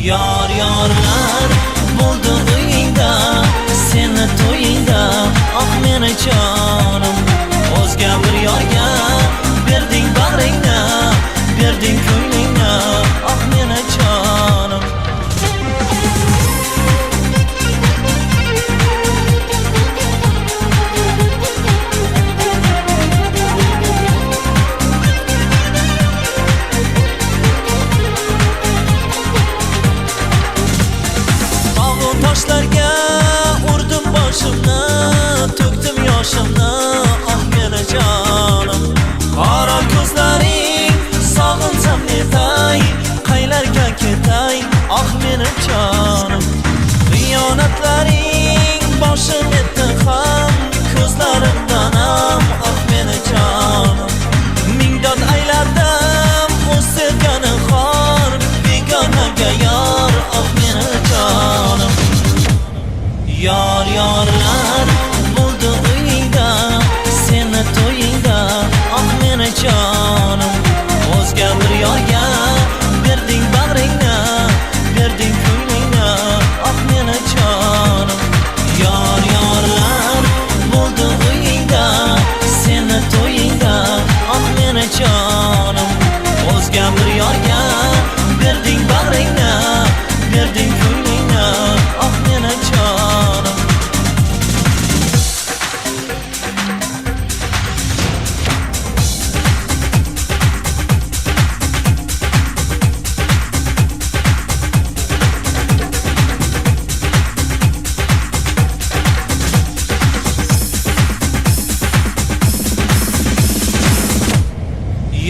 Yar yorlar bo'ldi uyingda, seni to'yingda, ah meni jonim. O'zga bir yorga berding bag'ringni, berding ko'nglingni, ah meni jonim. Toshlarga urdim boshimni, to'kdim yoshimni, ah meni jonim. Qora ko'zlaring sog'insam netay, qaylarga ketay, ah meni jonim. Xiyonatlaring boshim etdi ham, ko'zlarimdan ham, ah meni jonim. Ming dod ayladim, o'z sevgani xor, begonaga yor, ah meni jonim. Yar yorlar bo'ldi uyingda, seni to'yingda, ah meni jonim. O'zga bir yorga berding bag'ringni, berding ko'nglingni, ah meni jonim. Yar yorlar bo'ldi uyingda, seni to'yingda, ah meni jonim. O'zga bir yorga berding bag'ringni, berding ko'nglingni, ah meni jonim.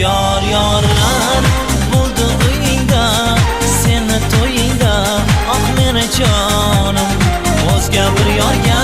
Yar yorlar bo'ldi uyingda, seni to'yingda, ah meni jonim. O'zga bir yorga